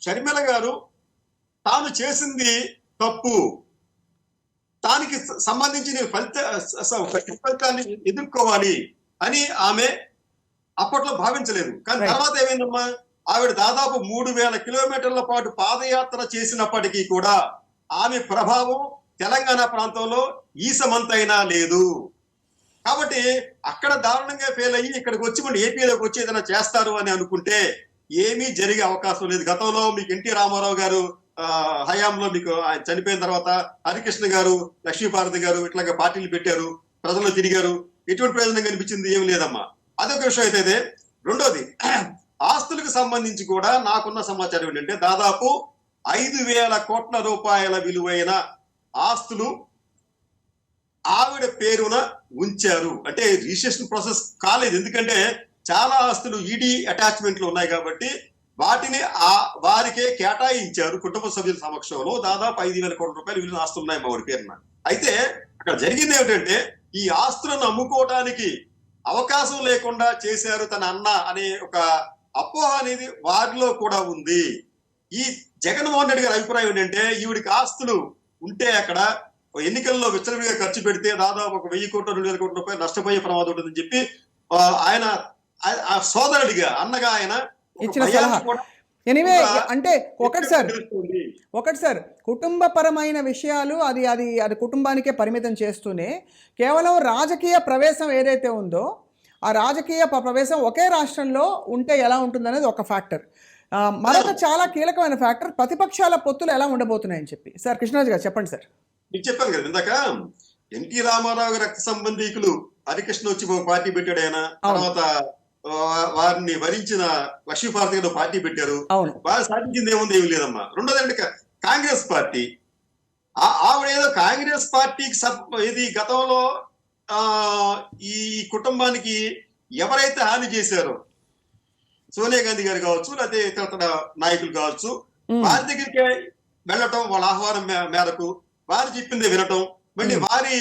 షర్మిల గారు తాను చేసింది తప్పు, దానికి సంబంధించిన ఫలితాన్ని ఎదుర్కోవాలి అని ఆమె అప్పట్లో భావించలేదు. కానీ తర్వాత ఏమైందమ్మా, ఆవిడ దాదాపు 3000 కిలోమీటర్ల పాటు పాదయాత్ర చేసినప్పటికీ కూడా ఆమె ప్రభావం తెలంగాణ ప్రాంతంలో ఈసమంతైనా లేదు. కాబట్టి అక్కడ దారుణంగా ఫెయిల్ అయ్యి ఇక్కడికి వచ్చి మన ఏపీలోకి వచ్చి ఏదైనా చేస్తారు అని అనుకుంటే ఏమీ జరిగే అవకాశం లేదు. గతంలో మీకు ఎన్టీ రామారావు గారు హయాంలో మీకు ఆయన చనిపోయిన తర్వాత హరికృష్ణ గారు, లక్ష్మీపార్వతి గారు ఇట్లాగా పార్టీలు పెట్టారు, ప్రజల్లో తిరిగారు. ఎటువంటి ప్రయోజనం కనిపించింది? ఏమి లేదమ్మా. అదొక విషయం అయితే. రెండోది, ఆస్తులకు సంబంధించి కూడా నాకున్న సమాచారం ఏంటంటే దాదాపు 5,000 కోట్ల రూపాయల విలువైన ఆస్తులు ఆవిడ పేరున ఉంచారు. అంటే రిజిస్ట్రేషన్ ప్రాసెస్ కాలేదు, ఎందుకంటే చాలా ఆస్తులు ఈడీ అటాచ్మెంట్లు ఉన్నాయి కాబట్టి వాటిని వారికే కేటాయించారు. కుటుంబ సభ్యుల సమక్షంలో దాదాపు 5,000 కోట్ల రూపాయలు విలువైన ఆస్తులు ఉన్నాయి మా వారి పేరున. అయితే అక్కడ జరిగింది ఏమిటంటే ఈ ఆస్తులను అమ్ముకోవడానికి అవకాశం లేకుండా చేశారు తన అన్న అనే ఒక అపోహ అనేది వారిలో కూడా ఉంది. ఈ జగన్మోహన్ రెడ్డి గారి అభిప్రాయం ఏంటంటే ఈవిడికి ఆస్తులు ఉంటే అక్కడ ఎన్నికల్లో విచ్చలవిడిగా ఖర్చు పెడితే దాదాపు 1,000 కోట్ల 2,000 కోట్ల రూపాయలు నష్టపోయే ప్రమాదం ఉంటుందని చెప్పి ఆయన సోదరుడిగా అన్నగా ఆయన ఇచ్చిన సలహా. ఎనీవే, అంటే ఒకటి సార్ కుటుంబపరమైన విషయాలు అది అది అది కుటుంబానికే పరిమితం చేస్తూనే కేవలం రాజకీయ ప్రవేశం ఏదైతే ఉందో ఆ రాజకీయ ప్రవేశం ఒకే రాష్ట్రంలో ఉంటే ఎలా ఉంటుందనేది ఒక ఫ్యాక్టర్. మరొక చాలా కీలకమైన ఫ్యాక్టర్ ప్రతిపక్షాల పొత్తులు ఎలా ఉండబోతున్నాయని చెప్పి. సార్ కృష్ణరాజు గారు చెప్పండి సార్. మీకు చెప్పాను కదా ఇందాక, ఎన్టీ రామారావు గారి రక్త సంబంధీకులు హరికృష్ణ వచ్చి పార్టీ పెట్టాడు. ఆయన తర్వాత వారిని వరించిన లక్ష్మీపార్వతి గారు పార్టీ పెట్టారు. వారు సాధించింది ఏముంది? ఏమి లేదమ్మా. రెండోది అంటే కాంగ్రెస్ పార్టీ, ఆవిడ ఏదో కాంగ్రెస్ పార్టీకి ఇది గతంలో ఈ కుటుంబానికి ఎవరైతే హాని చేశారో సోనియా గాంధీ గారు కావచ్చు, లేకపోతే ఇతర నాయకులు కావచ్చు, వారి దగ్గరికి వెళ్ళటం, వాళ్ళ ఆహ్వానం మేరకు వారు చెప్పింది వినటం, మళ్ళీ వారి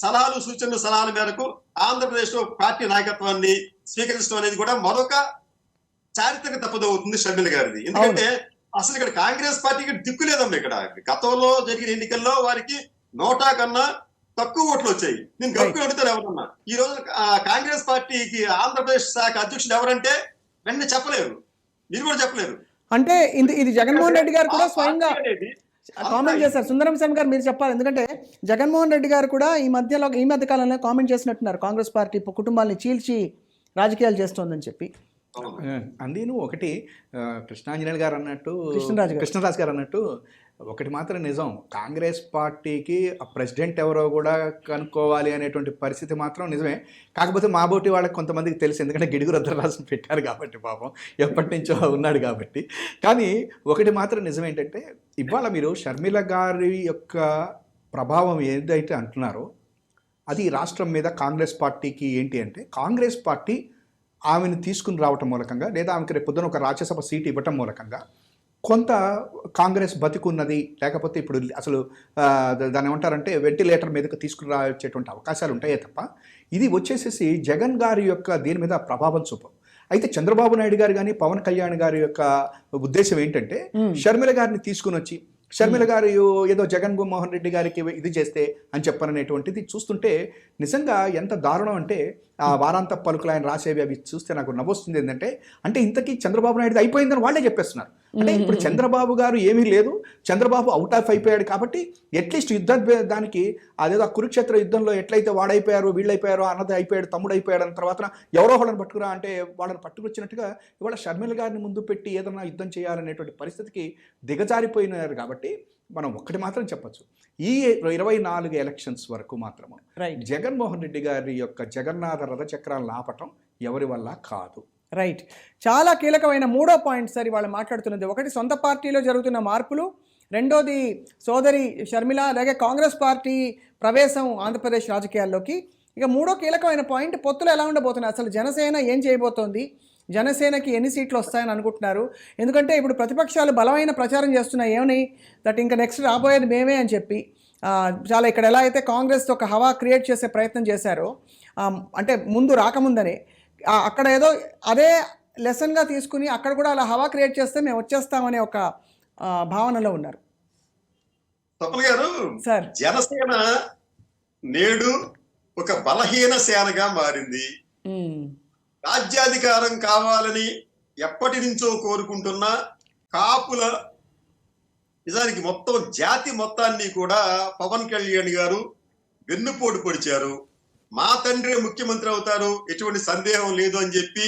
సలహాలు సూచనల మేరకు ఆంధ్రప్రదేశ్ లో పార్టీ నాయకత్వాన్ని స్వీకరించడం అనేది కూడా మరొక చారిత్రక తప్పదవుతుంది షర్మిల గారిది. ఎందుకంటే అసలు ఇక్కడ కాంగ్రెస్ పార్టీకి దిక్కు లేదమ్మా. ఇక్కడ గతంలో జరిగిన ఎన్నికల్లో వారికి 100 కన్నా తక్కువ ఓట్లు వచ్చాయి. నేను గౌరవం అడుగుతాను ఎవరన్నా ఈ రోజు కాంగ్రెస్ పార్టీకి ఆంధ్రప్రదేశ్ శాఖ అధ్యక్షుడు ఎవరంటే వెంటనే చెప్పలేరు, మీరు కూడా చెప్పలేరు. అంటే ఇది జగన్మోహన్ రెడ్డి గారు కూడా స్వయంగా కామెంట్ చేశారు. సుందరం శ్యామ్ గారు మీరు చెప్పాలి, ఎందుకంటే జగన్మోహన్ రెడ్డి గారు కూడా ఈ మధ్య కాలంలో కామెంట్ చేసినట్టున్నారు, కాంగ్రెస్ పార్టీ కుటుంబాన్ని చీల్చి రాజకీయాలు చేస్తోందని చెప్పి. అందును ఒకటి కృష్ణాంజనేయులు గారు అన్నట్టు, కృష్ణరాజు గారు అన్నట్టు ఒకటి మాత్రం నిజం, కాంగ్రెస్ పార్టీకి ప్రెసిడెంట్ ఎవరో కూడా కనుక్కోవాలి అనేటువంటి పరిస్థితి మాత్రం నిజమే. కాకపోతే మా బోటి వాళ్ళకి కొంతమందికి తెలుసు, ఎందుకంటే గిడుగు రుద్రరాజును పెట్టారు కాబట్టి, పాపం ఎప్పటి నుంచో ఉన్నాడు కాబట్టి. కానీ ఒకటి మాత్రం నిజం ఏంటంటే ఇవాళ మీరు షర్మిల గారి యొక్క ప్రభావం ఏదైతే అంటున్నారో అది రాష్ట్రం మీద కాంగ్రెస్ పార్టీకి ఏంటి అంటే, కాంగ్రెస్ పార్టీ ఆమెను తీసుకుని రావటం మూలకంగా లేదా ఆమెకి రేపు పొద్దున ఒక రాజ్యసభ సీటు ఇవ్వటం మూలకంగా కొంత కాంగ్రెస్ బతికున్నది, లేకపోతే ఇప్పుడు అసలు దాన్ని ఏమంటారంటే వెంటిలేటర్ మీదకి తీసుకుని రాచేటువంటి అవకాశాలు ఉంటాయే తప్ప ఇది వచ్చేసేసి జగన్ గారి యొక్క దీని మీద ప్రభావం చూపం. అయితే చంద్రబాబు నాయుడు గారు కానీ పవన్ కళ్యాణ్ గారి యొక్క ఉద్దేశం ఏంటంటే షర్మిల గారిని తీసుకుని వచ్చి షర్మిల గారు ఏదో జగన్మోహన్ రెడ్డి గారికి ఇది చేస్తే అని చెప్పననేటువంటిది చూస్తుంటే నిజంగా ఎంత దారుణం అంటే ఆ వారాంత పలుకులు ఆయన రాసేవి అవి చూస్తే నాకు నవ్వొస్తుంది. ఏంటంటే అంటే ఇంతకీ చంద్రబాబు నాయుడు అయిపోయిందని వాళ్ళే చెప్పేస్తున్నారు. అంటే ఇప్పుడు చంద్రబాబు గారు ఏమీ లేదు, చంద్రబాబు అవుట్ ఆఫ్ అయిపోయాడు కాబట్టి అట్లీస్ట్ యుద్ధ దానికి అదేదో కురుక్షేత్ర యుద్ధంలో ఎట్లయితే వాడైపోయారు వీళ్ళైపోయారో అన్నది అయిపోయాడు, తమ్ముడు అయిపోయాడు అన్న తర్వాత ఎవరో వాళ్ళని పట్టుకురా అంటే వాళ్ళని పట్టుకొచ్చినట్టుగా ఇవాళ షర్మిల గారిని ముందు పెట్టి ఏదైనా యుద్ధం చేయాలనేటువంటి పరిస్థితికి దిగజారిపోయినారు. కాబట్టి మనం ఒక్కటి మాత్రం చెప్పచ్చు, ఈ 24 ఎలక్షన్స్ వరకు మాత్రము జగన్మోహన్ రెడ్డి గారి యొక్క జగన్నాథ రథచక్రాలను ఆపటం ఎవరి వల్ల కాదు. రైట్, చాలా కీలకమైన మూడో పాయింట్ సార్ ఇవాళ మాట్లాడుతున్నది. ఒకటి సొంత పార్టీలో జరుగుతున్న మార్పులు, రెండోది సోదరి షర్మిల అలాగే కాంగ్రెస్ పార్టీ ప్రవేశం ఆంధ్రప్రదేశ్ రాజకీయాల్లోకి. ఇక మూడో కీలకమైన పాయింట్ పొత్తులు ఎలా ఉండబోతున్నాయి, అసలు జనసేన ఏం చేయబోతోంది, జనసేనకి ఎన్ని సీట్లు వస్తాయని అనుకుంటున్నారు? ఎందుకంటే ఇప్పుడు ప్రతిపక్షాలు బలమైన ప్రచారం చేస్తున్నాయి ఏమని, దట్ ఇంకా నెక్స్ట్ రాబోయేది మేమే అని చెప్పి. చాలా ఇక్కడ ఎలా అయితే కాంగ్రెస్ ఒక హవా క్రియేట్ చేసే ప్రయత్నం చేశారో, అంటే ముందు రాకముందనే అక్కడ ఏదో అదే లెసన్గా తీసుకుని అక్కడ కూడా అలా హవా క్రియేట్ చేస్తే మేము వచ్చేస్తామనే ఒక భావనలో ఉన్నారు. తప్పల్ గారు, సార్, జనసేన నేడు ఒక బలహీన సేనగా మారింది. రాజ్యాధికారం కావాలని ఎప్పటి నుంచో కోరుకుంటున్న కాపుల నిజానికి మొత్తం జాతి మొత్తాన్ని కూడా పవన్ కళ్యాణ్ గారు వెన్నుపోటు పొడిచారు. మా తండ్రి ముఖ్యమంత్రి అవుతారు, ఎటువంటి సందేహం లేదు అని చెప్పి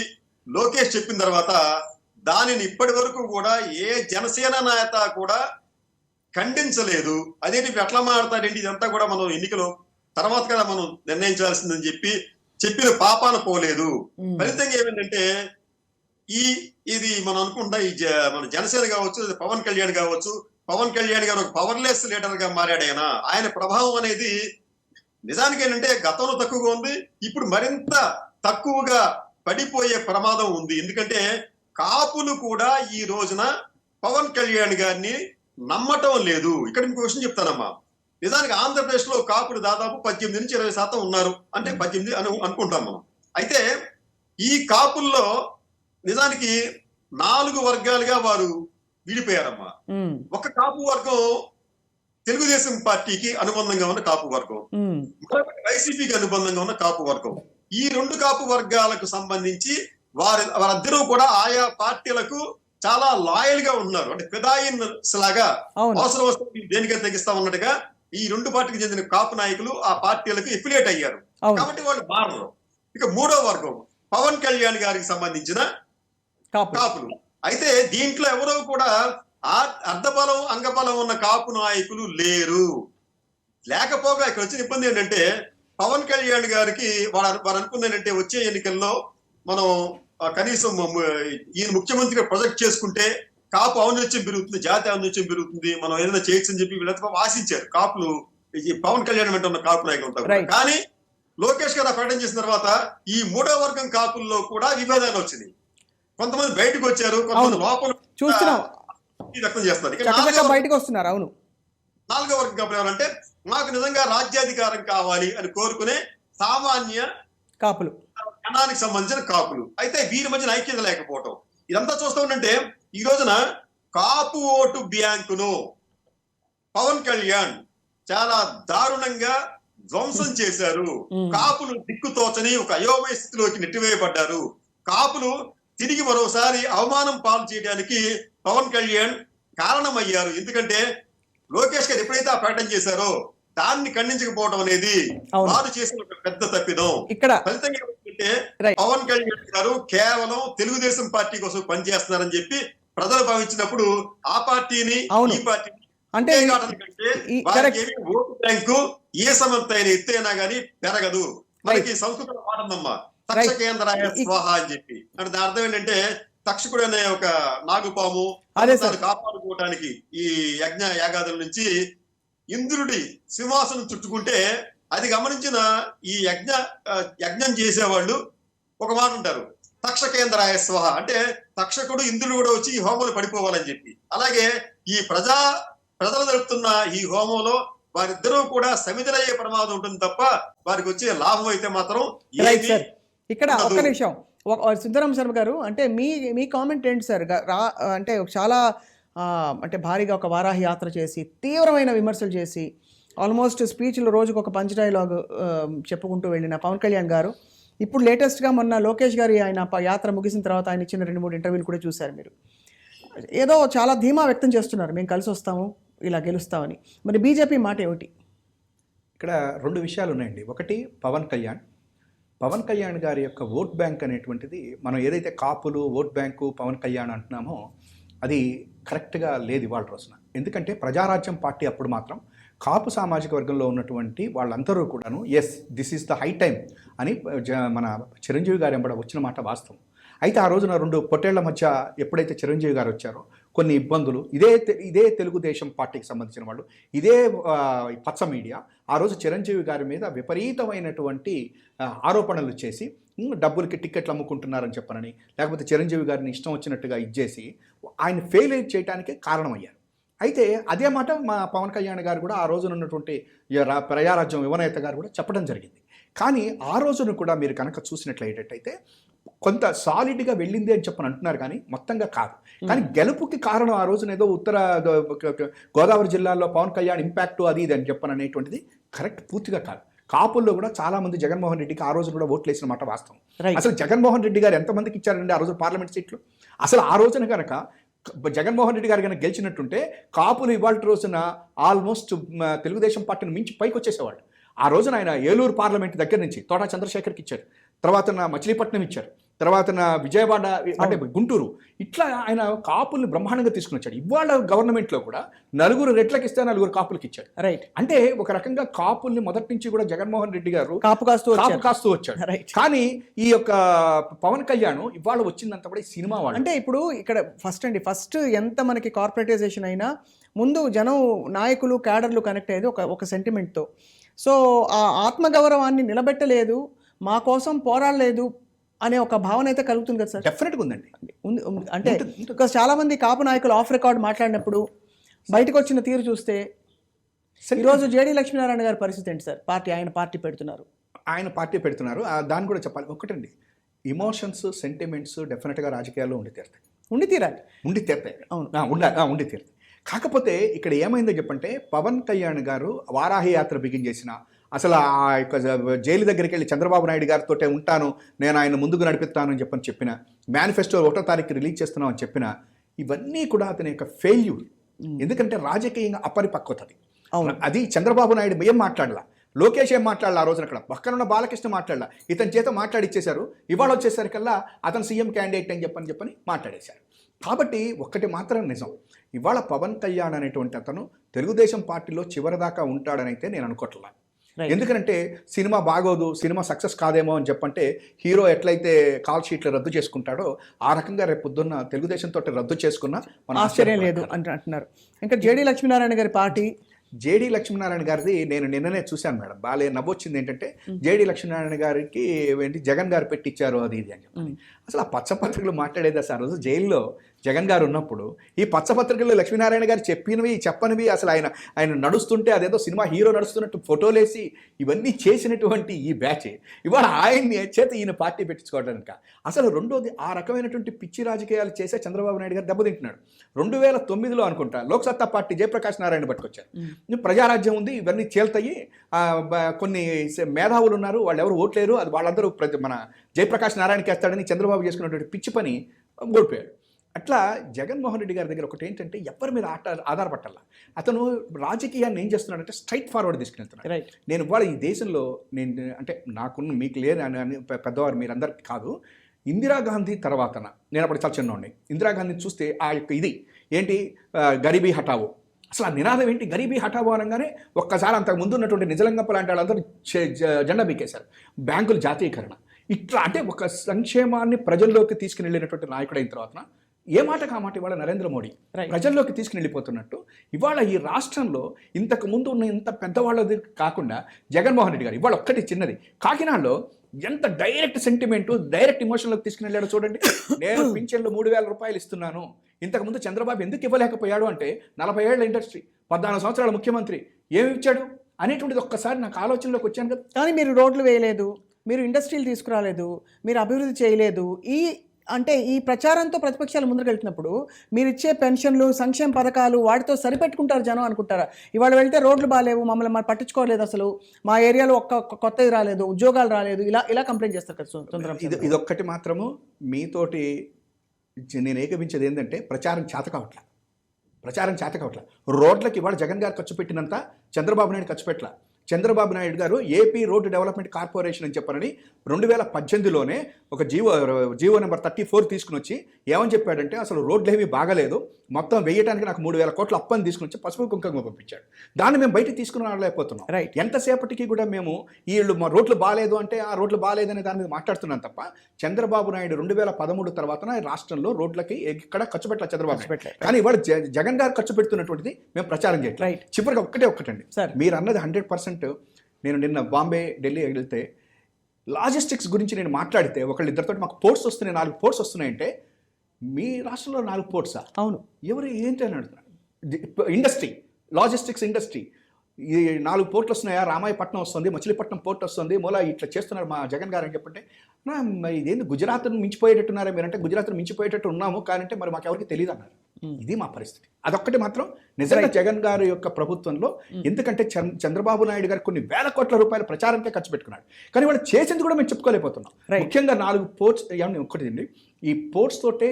లోకేష్ చెప్పిన తర్వాత దానిని ఇప్పటి వరకు కూడా ఏ జనసేన నేత కూడా ఖండించలేదు. అదేంటి ఎట్లా మాట్లాడతాడేంటి, ఇదంతా కూడా మనం ఎన్నికలు తర్వాత కదా మనం నిర్ణయించాల్సిందని చెప్పి చెప్పిన పాపాన పోలేదు. ఫలితంగా ఏమైందంటే ఇది మనం అనుకుంటా మన జనసేన కావచ్చు, పవన్ కళ్యాణ్ కావచ్చు, పవన్ కళ్యాణ్ గారు ఒక పవర్లెస్ లీడర్ గా మారాడు. ఆయన ప్రభావం అనేది నిజానికి ఏంటంటే గతంలో తక్కువగా ఉంది, ఇప్పుడు మరింత తక్కువగా పడిపోయే ప్రమాదం ఉంది. ఎందుకంటే కాపులు కూడా ఈ రోజున పవన్ కళ్యాణ్ గారిని నమ్మటం లేదు. ఇక్కడ మీకు క్వశ్చన్ చెప్తానమ్మా. నిజానికి ఆంధ్రప్రదేశ్ లో కాపులు దాదాపు 18 నుంచి 20% ఉన్నారు, అంటే 18 అని అనుకుంటాం మనం. అయితే ఈ కాపుల్లో నిజానికి 4 వర్గాలుగా వారు విడిపోయారమ్మా. ఒక కాపు వర్గం తెలుగుదేశం పార్టీకి అనుబంధంగా ఉన్న కాపు వర్గం, మరొకటి వైసీపీకి అనుబంధంగా ఉన్న కాపు వర్గం. ఈ 2 కాపు వర్గాలకు సంబంధించి వారిద్దరూ కూడా ఆయా పార్టీలకు చాలా లాయల్ గా ఉన్నారు. అంటే ఫిదాయిన్స్ లాగా అవసరం వస్తే దేనికైనా తగ్గిస్తా ఉన్నట్టుగా ఈ 2 పార్టీకి చెందిన కాపు నాయకులు ఆ పార్టీలకు ఎఫిలియేట్ అయ్యారు. కాబట్టి వాళ్ళు మారరు. ఇక 3వ వర్గం పవన్ కళ్యాణ్ గారికి సంబంధించిన కాపులు. అయితే దీంట్లో ఎవరో కూడా అర్ధబలం అంగబలం ఉన్న కాపు నాయకులు లేరు. లేకపోగా ఇక్కడ వచ్చిన ఇబ్బంది ఏంటంటే పవన్ కళ్యాణ్ గారికి వారు అనుకుంది ఏంటంటే వచ్చే ఎన్నికల్లో మనం కనీసం ఈయన ముఖ్యమంత్రిగా ప్రొజెక్ట్ చేసుకుంటే కాపు ఔన్నత్యం పెరుగుతుంది, జాతి ఔన్నత్యం పెరుగుతుంది, మనం ఏదైనా చేయొచ్చు అని చెప్పి వీళ్ళంతా ఆశించారు కాపులు, పవన్ కళ్యాణ్ వెంట ఉన్న కాపు నాయకులు ఉంటారు. కానీ లోకేష్ గారు ప్రకటన చేసిన తర్వాత ఈ 3వ వర్గం కాపుల్లో కూడా విభేదాలు వచ్చినాయి. కొంతమంది బయటకు వచ్చారు, కొంతమంది లోపల వ్యక్తం చేస్తున్నారు. బయటకు వస్తున్నారు. అవును. 4వ వర్గం కాపులు ఎవరంటే మాకు నిజంగా రాజ్యాధికారం కావాలి అని కోరుకునే సామాన్య కాపులు, జనానికి సంబంధించిన కాపులు. అయితే వీరి మధ్యన ఐక్యత లేకపోవటం ఇదంతా చూస్తూ ఉంటే ఈ రోజున కాపు ఓటు బ్యాంకును పవన్ కళ్యాణ్ చాలా దారుణంగా ధ్వంసం చేశారు. కాపులు దిక్కుతోచని ఒక అయోమయ స్థితిలోకి నెట్టివేయబడ్డారు. కాపులు తిరిగి మరోసారి అవమానం పాలు చేయడానికి పవన్ కళ్యాణ్ కారణమయ్యారు. ఎందుకంటే లోకేష్ గారు ఎప్పుడైతే ఆ ప్రకటన చేశారో దాన్ని ఖండించకపోవడం అనేది వారు చేసిన ఒక పెద్ద తప్పిదం. ఫలితంగా ఏంటంటే పవన్ కళ్యాణ్ గారు కేవలం తెలుగుదేశం పార్టీ కోసం పనిచేస్తున్నారని చెప్పి ప్రజలు భావించినప్పుడు ఆ పార్టీని ఈ పార్టీని అంటే ఓటు బ్యాంకు ఏ సమర్థమైన ఎత్తైనా గానీ పెరగదు. మనకి సంస్కృతం పాఠందమ్మా, తక్షకేంద్రాయ స్వాహ అని చెప్పి. అంటే దాని అర్థం ఏంటంటే తక్షకుడు అనే ఒక నాగుపాము కాపాడుకోవడానికి ఈ యజ్ఞ యాగాదుల నుంచి ఇంద్రుడి సింహాసనం చుట్టుకుంటే అది గమనించిన ఈ యజ్ఞం చేసేవాళ్ళు ఒక మాట ఉంటారు, తక్షకేంద్రాయ స్వాహ, అంటే తక్షకుడు ఇంద్రుడు కూడా వచ్చి ఈ హోమంలో పడిపోవాలని చెప్పి. అలాగే ఈ ప్రజలు జరుపుతున్న ఈ హోమంలో వారిద్దరూ కూడా సమిధులయ్యే ప్రమాదం ఉంటుంది తప్ప వారికి వచ్చే లాభం అయితే మాత్రం ఇక్కడ ఒక్క నిమిషం సిద్ధరామ శర్మ గారు, అంటే మీ కామెంట్ ఏంటి సార్? అంటే చాలా అంటే భారీగా ఒక వారాహి యాత్ర చేసి తీవ్రమైన విమర్శలు చేసి ఆల్మోస్ట్ స్పీచ్లో రోజుకు ఒక పంచ్ డైలాగ్ చెప్పుకుంటూ వెళ్ళిన పవన్ కళ్యాణ్ గారు ఇప్పుడు లేటెస్ట్గా మొన్న లోకేష్ గారి ఆయన యాత్ర ముగిసిన తర్వాత ఆయన ఇచ్చిన 2-3 ఇంటర్వ్యూలు కూడా చూశారు మీరు. ఏదో చాలా ధీమా వ్యక్తం చేస్తున్నారు, మేము కలిసి వస్తాము, ఇలా గెలుస్తామని. మరి బీజేపీ మాట ఏమిటి? ఇక్కడ 2 విషయాలు ఉన్నాయండి. ఒకటి పవన్ కళ్యాణ్ గారి యొక్క ఓట్ బ్యాంక్ అనేటువంటిది, మనం ఏదైతే కాపులు ఓట్ బ్యాంకు పవన్ కళ్యాణ్ అంటున్నామో అది కరెక్ట్గా లేదు ఇవాళ రోజున. ఎందుకంటే ప్రజారాజ్యం పార్టీ అప్పుడు మాత్రం కాపు సామాజిక వర్గంలో ఉన్నటువంటి వాళ్ళందరూ కూడాను this is the high time అని మన చిరంజీవి గారు ఎంబడ వచ్చిన మాట వాస్తవం. అయితే ఆ రోజున 2 పొట్టేళ్ల మధ్య ఎప్పుడైతే చిరంజీవి గారు వచ్చారో కొన్ని ఇబ్బందులు, ఇదే తెలుగుదేశం పార్టీకి సంబంధించిన వాళ్ళు, ఇదే పచ్చ మీడియా ఆ రోజు చిరంజీవి గారి మీద విపరీతమైనటువంటి ఆరోపణలు చేసి డబ్బులకి టిక్కెట్లు అమ్ముకుంటున్నారని చెప్పనని, లేకపోతే చిరంజీవి గారిని ఇష్టం వచ్చినట్టుగా ఇచ్చేసి ఆయన ఫెయిల్ చేయడానికి కారణమయ్యారు. అయితే అదే మాట మా పవన్ కళ్యాణ్ గారు కూడా ఆ రోజున ఉన్నటువంటి ప్రజారాజ్యం యువనేత గారు కూడా చెప్పడం జరిగింది. కానీ ఆ రోజున కూడా మీరు కనుక చూసినట్లయితే కొంత సాలిడ్గా వెళ్ళింది అని చెప్పని అంటున్నారు, కానీ మొత్తంగా కాదు. కానీ గెలుపుకి కారణం ఆ రోజున ఏదో ఉత్తర గోదావరి జిల్లాలో పవన్ కళ్యాణ్ ఇంపాక్ట్ అది ఇది అని చెప్పని అనేటువంటిది కరెక్ట్, పూర్తిగా కాదు. కాపుల్లో కూడా చాలా మంది జగన్మోహన్ రెడ్డికి ఆ రోజు కూడా ఓట్లు వేసిన మాట వాస్తవం. అసలు జగన్మోహన్ రెడ్డి గారు ఎంతమందికి ఇచ్చారండి ఆ రోజు పార్లమెంట్ సీట్లు? అసలు ఆ రోజున కనుక జగన్మోహన్ రెడ్డి గారు కనుక గెలిచినట్టుంటే కాపులు ఇవాళ రోజున ఆల్మోస్ట్ తెలుగుదేశం పార్టీని మించి పైకి వచ్చేసేవాళ్ళు. ఆ రోజున ఆయన ఏలూరు పార్లమెంట్ దగ్గర నుంచి తోటా చంద్రశేఖర్కి ఇచ్చారు, తర్వాత మచిలీపట్నం ఇచ్చారు, తర్వాత విజయవాడ అంటే గుంటూరు, ఇట్లా ఆయన కాపుల్ని బ్రహ్మాండంగా తీసుకుని వచ్చాడు. ఇవాళ గవర్నమెంట్లో కూడా 4 రెట్లకి ఇస్తే 4 కాపులకి ఇచ్చాడు. రైట్, అంటే ఒక రకంగా కాపుల్ని మొదటి నుంచి కూడా జగన్మోహన్ రెడ్డి గారు కాపు కాస్తూ వచ్చాడు. కానీ ఈ యొక్క పవన్ కళ్యాణ్ ఇవాళ వచ్చిందంతా కూడా ఈ సినిమా వాళ్ళు. అంటే ఇప్పుడు ఇక్కడ ఫస్ట్ ఎంత మనకి కార్పొరేటైజేషన్ అయినా ముందు జనం నాయకులు క్యాడర్లు కనెక్ట్ అయ్యేది ఒక సెంటిమెంట్తో. సో ఆ ఆత్మగౌరవాన్ని నిలబెట్టలేదు, మా కోసం పోరాడలేదు అనే ఒక భావన అయితే కలుగుతుంది కదా సార్? డెఫినెట్గా ఉందండి. అంటే చాలా మంది కాపు నాయకులు ఆఫ్ రికార్డ్ మాట్లాడినప్పుడు బయటకు వచ్చిన తీరు చూస్తే ఈరోజు జేడీ లక్ష్మీనారాయణ గారి పరిస్థితి ఏంటి సార్? ఆయన పార్టీ పెడుతున్నారు. దాన్ని కూడా చెప్పాలి. ఒకటండి, ఇమోషన్స్, సెంటిమెంట్స్ డెఫినెట్గా రాజకీయాల్లో ఉండి తీరుతాయి. ఉండి తీరుతాయి. కాకపోతే ఇక్కడ ఏమైందో చెప్పంటే, పవన్ కళ్యాణ్ గారు వారాహి యాత్ర బిగిన్ చేసిన, అసలు ఆ యొక్క జైలు దగ్గరికి వెళ్ళి చంద్రబాబు నాయుడు గారితో ఉంటాను, నేను ఆయన ముందుకు నడిపిస్తాను అని చెప్పిన, మేనిఫెస్టో 1వ తారీఖు రిలీజ్ చేస్తున్నాం అని చెప్పిన, ఇవన్నీ కూడా అతని యొక్క ఫెయిల్యూర్. ఎందుకంటే రాజకీయంగా అపరిపక్వతది. అది చంద్రబాబు నాయుడు ఏం మాట్లాడలా, లోకేష్ ఏం మాట్లాడాలి ఆ రోజున, అక్కడ పక్కనున్న బాలకృష్ణ మాట్లాడాల, ఇతని చేత మాట్లాడిచ్చేశారు. ఇవాళ వచ్చేసరికల్లా అతను సీఎం క్యాండిడేట్ అని చెప్పని మాట్లాడేశారు. కాబట్టి ఒక్కటి మాత్రం నిజం, ఇవాళ పవన్ కళ్యాణ్ అనేటువంటి అతను తెలుగుదేశం పార్టీలో చివరిదాకా ఉంటాడని అయితే నేను అనుకోవట్లా. ఎందుకంటే సినిమా బాగోదు, సినిమా సక్సెస్ కాదేమో అని చెప్పంటే హీరో ఎట్లయితే కాల్ షీట్లు రద్దు చేసుకుంటాడో ఆ రకంగా రేపు పొద్దున్న తెలుగుదేశం తోటి రద్దు చేసుకున్నా మన ఆశ్చర్యం లేదు అంటున్నారు. ఇంకా జేడీ లక్ష్మీనారాయణ గారి పార్టీ, జేడీ లక్ష్మీనారాయణ గారిది నేను నిన్ననే చూశాను మేడం. బాలే నవ్వొచ్చింది ఏంటంటే, జేడీ లక్ష్మీనారాయణ గారికి ఏంటి జగన్ గారు పెట్టించారు అది ఇది అని చెప్పి. అసలు ఆ పచ్చపత్రికలు మాట్లాడేది అసలు ఆ రోజు జైల్లో జగన్ గారు ఉన్నప్పుడు ఈ పచ్చపత్రికల్లో లక్ష్మీనారాయణ గారు చెప్పినవి చెప్పనివి, అసలు ఆయన నడుస్తుంటే అదేదో సినిమా హీరో నడుస్తున్నట్టు ఫోటోలేసి ఇవన్నీ చేసినటువంటి ఈ బ్యాచ్ ఇవాళ ఆయన్ని చేత ఈయన పార్టీ పెట్టించుకోవడానికి. అసలు రెండోది, ఆ రకమైనటువంటి పిచ్చి రాజకీయాలు చేసే చంద్రబాబు నాయుడు గారు దెబ్బతింటున్నాడు. 2009లో అనుకుంటా లోక్సత్తా పార్టీ జయప్రకాష్ నారాయణ పట్టుకొచ్చారు. ప్రజారాజ్యం ఉంది, ఇవన్నీ చేల్తాయి, కొన్ని మేధావులు ఉన్నారు, వాళ్ళు ఎవరు ఓట్లేరు, అది వాళ్ళందరూ మన జయప్రకాష్ నారాయణకి వేస్తాడని చంద్రబాబు చేసుకున్నటువంటి పిచ్చి పని ఓడిపోయాడు. అట్లా జగన్మోహన్ రెడ్డి గారి దగ్గర ఒకటి ఏంటంటే, ఎవరి మీద ఆధారపట్టాల, అతను రాజకీయాన్ని ఏం చేస్తున్నాడంటే స్ట్రైట్ ఫార్వర్డ్ తీసుకెళ్తున్నాడు. నేను ఇవాళ ఈ దేశంలో అంటే నాకున్న మీకు లేని అని పెద్దవారు మీరందరికీ కాదు, ఇందిరాగాంధీ తర్వాతన నేను అప్పుడు చాలా చిన్నవాడిని, ఇందిరాగాంధీ చూస్తే ఆ యొక్క ఇది ఏంటి గరీబీ హఠావో, అసలు ఆ నినాదం ఏంటి, గరీబీ హఠావో అనగానే ఒక్కసారి అంతకు ముందు ఉన్నటువంటి నిజలింగప్ప లాంటి వాళ్ళందరూ జెండా బీకేశారు. బ్యాంకుల జాతీయకరణ, ఇట్లా అంటే ఒక సంక్షేమాన్ని ప్రజల్లోకి తీసుకుని వెళ్ళినటువంటి నాయకుడైన తర్వాత ఏ మాట కామాట ఇవాళ నరేంద్ర మోడీ ప్రజల్లోకి తీసుకుని వెళ్ళిపోతున్నట్టు, ఇవాళ ఈ రాష్ట్రంలో ఇంతకు ముందు ఉన్న ఇంత పెద్దవాళ్ళది కాకుండా జగన్మోహన్ రెడ్డి గారు ఇవాళ ఒక్కటి చిన్నది, కాకినాడలో ఎంత డైరెక్ట్ సెంటిమెంట్, డైరెక్ట్ ఇమోషన్లోకి తీసుకుని వెళ్ళాడో చూడండి. నేను పింఛన్లు 3,000 రూపాయలు ఇస్తున్నాను, ఇంతకుముందు చంద్రబాబు ఎందుకు ఇవ్వలేకపోయాడు అంటే 40 ఏళ్ల ఇండస్ట్రీ, 14 సంవత్సరాల ముఖ్యమంత్రి ఏమి ఇచ్చాడు అనేటువంటిది ఒక్కసారి నాకు ఆలోచనలోకి వచ్చాను కదా. కానీ మీరు రోడ్లు వేయలేదు, మీరు ఇండస్ట్రీలు తీసుకురాలేదు, మీరు అభివృద్ధి చేయలేదు. ఈ ప్రచారంతో ప్రతిపక్షాలు ముందుకు వెళ్తున్నప్పుడు మీరు ఇచ్చే పెన్షన్లు, సంక్షేమ పథకాలు వాటితో సరిపెట్టుకుంటారు జనం అనుకుంటారా? ఇవాళ వెళ్తే రోడ్లు బాగాలేవు, మమ్మల్ని పట్టించుకోలేదు, అసలు మా ఏరియాలో కొత్తది రాలేదు, ఉద్యోగాలు రాలేదు, ఇలా కంప్లైంట్ చేస్తారు కదా. ఇదొక్కటి మాత్రము మీతోటి నేను ఏకపించేది ఏంటంటే, ప్రచారం చేత కావట్లా. రోడ్లకి ఇవాళ జగన్ గారు ఖర్చు పెట్టినంత చంద్రబాబు నాయుడు ఖర్చు పెట్టలా. చంద్రబాబు నాయుడు గారు ఏపీ రోడ్డు డెవలప్మెంట్ కార్పొరేషన్ అని చెప్పారని 2018లోనే ఒక జీవో నెంబర్ 34 తీసుకుని వచ్చి ఏమని చెప్పాడంటే, అసలు రోడ్లు ఏమీ బాగలేదు, మొత్తం వేయడానికి నాకు 3,000 కోట్ల అప్పని తీసుకుని వచ్చి పసుపు కుంకుమ పంపించాడు. దాన్ని మేము బయటకు తీసుకుని రాలేకపోతున్నాం. ఎంతసేపటికి కూడా మేము వీళ్ళు మా రోడ్లు బాగాలేదు అంటే ఆ రోడ్లు బాగాలేదనే దాని మీద మాట్లాడుతున్నాం తప్ప, చంద్రబాబు నాయుడు 2013 తర్వాత రాష్ట్రంలో రోడ్లకి ఎక్కడ ఖర్చు పెట్టలేదు చంద్రబాబు. కానీ ఇవాళ జగన్ గారు ఖర్చు పెడుతున్నటువంటిది మేము ప్రచారం చేయట్లేదు. చివరికి ఒక్కటండి, మీరు అన్నది 100%. నేను నిన్న బాంబే, ఢిల్లీ వెళ్తే లాజిస్టిక్స్ గురించి నేను మాట్లాడితే ఒకళ్ళిద్దరితో మాకు పోర్ట్స్ వస్తున్నాయి, 4 పోర్ట్స్ వస్తున్నాయంటే మీ రాష్ట్రంలో 4 పోర్ట్సా? అవును. ఎవరు ఏంటి అని అడుగుతున్నారు. ఇండస్ట్రీ, లాజిస్టిక్స్ ఇండస్ట్రీ, ఈ 4 పోర్ట్లు వస్తున్నాయా, రామాయపట్నం వస్తుంది, మచిలీపట్నం పోర్ట్ వస్తుంది, మూల ఇట్లా చేస్తున్నారు మా జగన్ గారు అని చెప్పంటే, ఇదేంది గుజరాత్ను మించిపోయేటట్టున్నారా మీరంటే, గుజరాత్ను మించిపోయేటట్టు ఉన్నాము కానీ మరి మాకు ఎవరికి తెలియదు అన్నారు. ఇది మా పరిస్థితి. అదొక్కటి మాత్రం నిజంగా జగన్ గారి యొక్క ప్రభుత్వంలో, ఎందుకంటే చంద్రబాబు నాయుడు గారు కొన్ని వేల కోట్ల రూపాయల ప్రచారంకే ఖర్చు పెట్టుకున్నాడు, కానీ వాళ్ళు చేసింది కూడా మేము చెప్పుకోలేకపోతున్నాం. ముఖ్యంగా 4 పోర్ట్స్, ఏమన్నా ఒకటి అండి, ఈ పోర్ట్స్ తోటే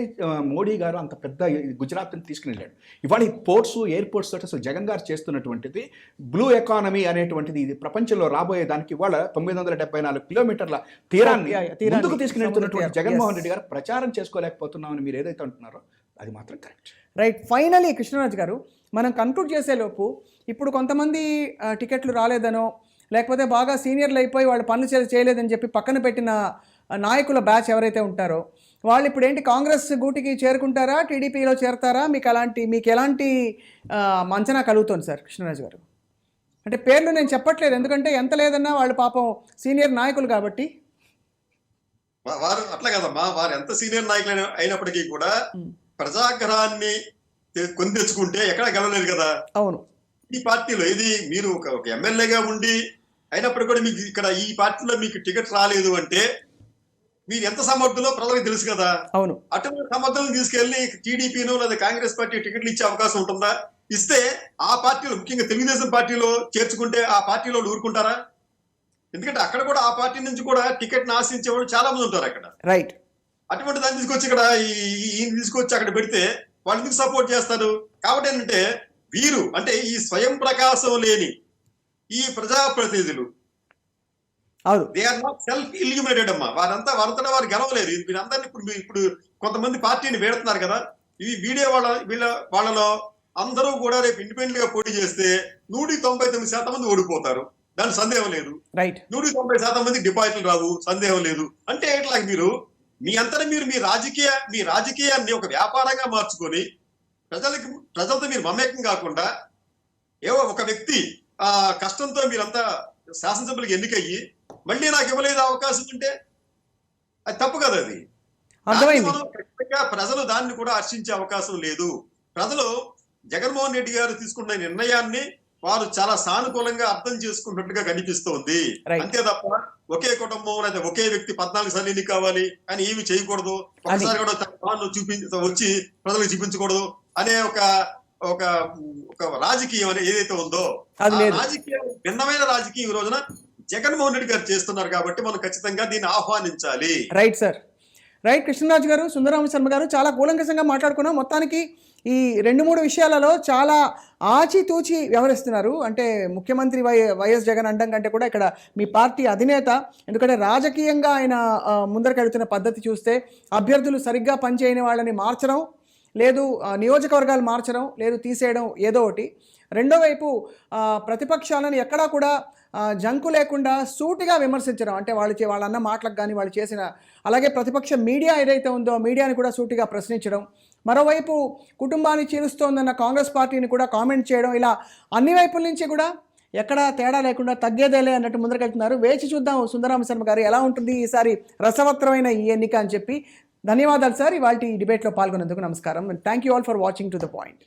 మోడీ గారు అంత పెద్ద గుజరాత్ని తీసుకుని వెళ్ళాడు. ఇవాళ ఈ పోర్ట్స్, ఎయిర్పోర్ట్స్ తోటి అసలు జగన్ గారు చేస్తున్నటువంటిది బ్లూ ఎకానమీ అనేటువంటిది, ఇది ప్రపంచంలో రాబోయే దానికి ఇవాళ 974 కిలోమీటర్ల తీరాన్ని ముందుకు తీసుకుని వెళ్తున్నటువంటి జగన్మోహన్ రెడ్డి గారు ప్రచారం చేసుకోలేకపోతున్నామని మీరు ఏదైతే అంటున్నారో అది మాత్రం కరెక్ట్. రైట్. ఫైనలీ కృష్ణరాజు గారు, మనం కన్క్లూడ్ చేసేలోపు ఇప్పుడు కొంతమంది టికెట్లు రాలేదనో లేకపోతే బాగా సీనియర్లు అయిపోయి వాళ్ళు పనులు చేయలేదని చెప్పి పక్కన పెట్టిన నాయకుల బ్యాచ్ ఎవరైతే ఉంటారో వాళ్ళు ఇప్పుడు ఏంటి కాంగ్రెస్ గూటికి చేరుకుంటారా, టీడీపీలో చేరతారా? మీకు ఎలాంటి అంచనా కలుగుతుంది సార్ కృష్ణరాజు గారు? అంటే పేర్లు నేను చెప్పట్లేదు, ఎందుకంటే ఎంత లేదన్నా వాళ్ళు పాపం సీనియర్ నాయకులు కాబట్టి. వారు అట్లా కదమ్మా, వారు ఎంత సీనియర్ నాయకులు అయినప్పటికీ కూడా ప్రజాగ్రహాన్ని కొని తెచ్చుకుంటే ఎక్కడ గెలవలేదు కదా. అవును. ఈ పార్టీలో ఇది మీరు ఒక ఎమ్మెల్యేగా ఉండి అయినప్పుడు కూడా మీకు ఇక్కడ ఈ పార్టీలో మీకు టికెట్ రాలేదు అంటే మీరు ఎంత సమర్థులో ప్రజలకు తెలుసు కదా. అవును. అటువంటి సమర్థులను తీసుకెళ్లి టీడీపీనో లేదా కాంగ్రెస్ పార్టీ టికెట్లు ఇచ్చే అవకాశం ఉంటుందా? ఇస్తే ఆ పార్టీలో, ముఖ్యంగా తెలుగుదేశం పార్టీలో చేర్చుకుంటే ఆ పార్టీలో ఊరుకుంటారా? ఎందుకంటే అక్కడ కూడా ఆ పార్టీ నుంచి కూడా టికెట్ ఆశించేవాళ్ళు చాలా మంది ఉంటారు అక్కడ. రైట్. అటువంటి దాన్ని తీసుకొచ్చి ఇక్కడ ఈయన తీసుకొచ్చి అక్కడ పెడితే వాళ్ళు ఎందుకు సపోర్ట్ చేస్తారు? కాబట్టి ఏంటంటే వీరు అంటే ఈ స్వయం ప్రకాశం లేని ఈ ప్రజాప్రతినిధులు, they are not self illuminated అమ్మా. వారంతా వారు గెలవలేరు. వీరందరినీ ఇప్పుడు కొంతమంది పార్టీని వేడుతున్నారు కదా, ఇవి వీడే వాళ్ళలో అందరూ కూడా రేపు ఇండిపెండెంట్ గా పోటీ చేస్తే 199% మంది ఓడిపోతారు, దాని సందేహం లేదు. 190% మంది డిపాజిట్లు రావు, సందేహం లేదు. అంటే ఇట్లా మీరు మీ అంతటా మీరు మీ రాజకీయాన్ని ఒక వ్యాపారంగా మార్చుకొని ప్రజలతో మీరు మమేకం కాకుండా ఏవో ఒక వ్యక్తి కష్టంతో మీరంతా శాసనసభ్యులకు ఎన్నికయ్యి మళ్ళీ నాకు ఇవ్వలేదు అవకాశం అంటే అది తప్పు కదా. అది ఖచ్చితంగా ప్రజలు దాన్ని కూడా హర్షించే అవకాశం లేదు. ప్రజలు జగన్మోహన్ రెడ్డి గారు తీసుకున్న నిర్ణయాన్ని వారు చాలా సానుకూలంగా అర్థం చేసుకున్నట్టుగా కనిపిస్తోంది. అంతే తప్ప ఒకే కుటుంబం లేదా ఒకే వ్యక్తి 14 సార్లు ఎన్నిక కావాలి అని ఏమి చేయకూడదు, ఒకసారి కూడా వచ్చి ప్రజలకు చూపించకూడదు అనే ఒక రాజకీయం అనేది ఏదైతే ఉందో రాజకీయం, భిన్నమైన రాజకీయం ఈ రోజున జగన్మోహన్ రెడ్డి గారు చేస్తున్నారు. కాబట్టి మనం ఖచ్చితంగా దీన్ని ఆహ్వానించాలి. Right sir. రైట్. కృష్ణరాజు గారు, సుందరరామ శర్మ గారు, చాలా కూలంకషంగా మాట్లాడుకున్నాం. మొత్తానికి ఈ 2-3 విషయాలలో చాలా ఆచితూచి వ్యవహరిస్తున్నారు. అంటే ముఖ్యమంత్రి వైఎస్ జగన్ అండం కంటే కూడా ఇక్కడ మీ పార్టీ అధినేత, ఎందుకంటే రాజకీయంగా ఆయన ముందరకెడుతున్న పద్ధతి చూస్తే అభ్యర్థులు సరిగ్గా పనిచేయని వాళ్ళని మార్చడం లేదు, నియోజకవర్గాలు మార్చడం లేదు, తీసేయడం ఏదో ఒకటి. రెండో వైపు ప్రతిపక్షాలను ఎక్కడా కూడా జంకు లేకుండా సూటిగా విమర్శించడం, అంటే వాళ్ళన్న మాటలకు కానీ వాళ్ళు చేసిన, అలాగే ప్రతిపక్ష మీడియా ఏదైతే ఉందో మీడియాని కూడా సూటిగా ప్రశ్నించడం, మరోవైపు కుటుంబాన్ని చీలుస్తోందన్న కాంగ్రెస్ పార్టీని కూడా కామెంట్ చేయడం, ఇలా అన్ని వైపుల నుంచి కూడా ఎక్కడా తేడా లేకుండా తగ్గేదేలే అన్నట్టు ముందరకెళ్తున్నారు. వేచి చూద్దాం సుందరరామ శర్మ గారు ఎలా ఉంటుంది ఈసారి రసవత్తరమైన ఈ ఎన్నిక అని చెప్పి. ధన్యవాదాలు సార్ ఇవాళ ఈ డిబేట్లో పాల్గొన్నందుకు. నమస్కారం. Thank you all for watching to the point.